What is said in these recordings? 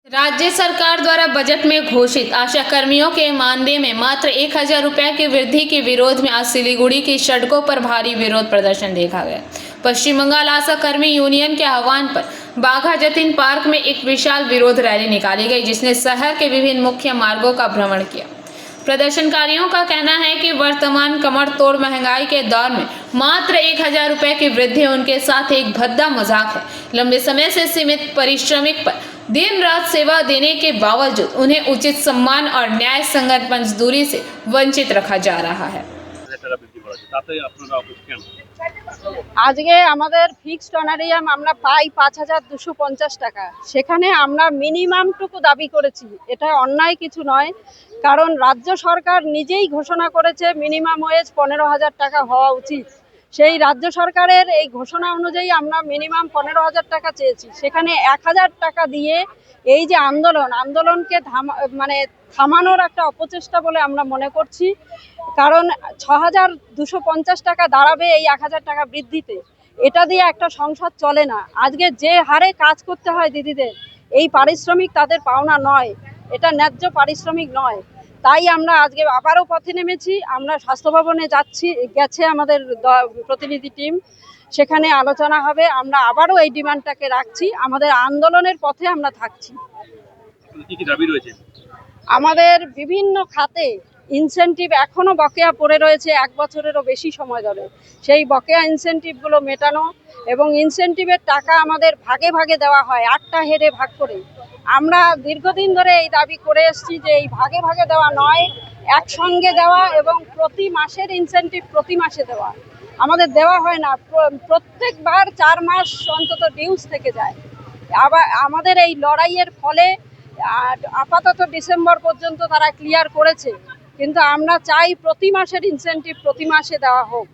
राज्य सरकार द्वारा बजट में घोषित आशा कर्मियों के मानदेय में मात्र 1,000 रुपये की वृद्धि के विरोध में आज सिलीगुड़ी की सड़कों पर भारी विरोध प्रदर्शन देखा गया। पश्चिम बंगाल आशा कर्मी यूनियन के आह्वान पर बाघा जतीन पार्क में एक विशाल विरोध रैली निकाली गई, जिसने शहर के विभिन्न मुख्य मार्गों का भ्रमण किया। प्रदर्शनकारियों का कहना है कि वर्तमान कमर तोड़ महंगाई के दौर में मात्र 1,000 रुपये की वृद्धि उनके साथ एक भद्दा मजाक है। लंबे समय से सीमित पारिश्रमिक पर दिन रात सेवा देने के बावजूद उन्हें उचित सम्मान और न्याय संगत मजदूरी से वंचित रखा जा रहा है। আজকে আমাদের ফিক্সড অনারিয়াম আমরা পাই 5,250 টাকা, সেখানে আমরা মিনিমামটুকু দাবি করেছি। এটা অন্যায় কিছু নয়, কারণ রাজ্য সরকার নিজেই ঘোষণা করেছে মিনিমাম ওয়েজ 15,000 টাকা হওয়া উচিত। সেই রাজ্য সরকারের এই ঘোষণা অনুযায়ী আমরা মিনিমাম 15,000 টাকা চেয়েছি। সেখানে 1,000 টাকা দিয়ে এই যে আন্দোলনকে থামানোর একটা অপচেষ্টা বলে আমরা মনে করছি, কারণ 6,250 টাকা দাঁড়াবে এই 1,000 টাকা বৃদ্ধিতে। এটা দিয়ে একটা সংসার চলে না। আজকে যে হারে কাজ করতে হয় দিদিদের, এই পারিশ্রমিক তাদের পাওনা নয়, এটা ন্যায্য পারিশ্রমিক নয়। তাই আমরা আজকে আবারও পথে নেমেছি। আমরা স্বাস্থ্য ভবনে গেছে আমাদের প্রতিনিধি টিম, সেখানে আলোচনা হবে। আমরা আবারও এই ডিমান্ডটাকে রাখছি, আমাদের আন্দোলনের পথে আমরা থাকছি। আমাদের বিভিন্ন খাতে ইনসেনটিভ এখনো বকেয়া পড়ে রয়েছে 1 বছরেরও বেশি সময় ধরে। সেই বকেয়া ইনসেনটিভগুলো মেটানো এবং ইনসেনটিভের টাকা আমাদের ভাগে ভাগে দেওয়া হয়, 8টা হেডে ভাগ করে। আমরা দীর্ঘদিন ধরে এই দাবি করে এসেছি যে এই ভাগে ভাগে দেওয়া নয়, একসঙ্গে দেওয়া এবং প্রতি মাসের ইনসেনটিভ প্রতি মাসে দেওয়া। আমাদের দেওয়া হয় না, প্রত্যেকবার 4 মাস অন্তত ডিউজ থেকে যায়। আবার আমাদের এই লড়াইয়ের ফলে আপাতত ডিসেম্বর পর্যন্ত তারা ক্লিয়ার করেছে, কিন্তু আমরা চাই প্রতি মাসের ইনসেনটিভ প্রতি মাসে দেওয়া হোক।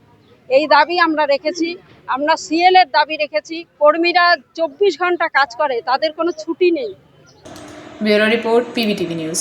এই দাবি আমরা রেখেছি। আমরা সিএল এর দাবি রেখেছি। কর্মীরা 24 ঘন্টা কাজ করে, তাদের কোনো ছুটি নেই। Bureau report, PBTV news.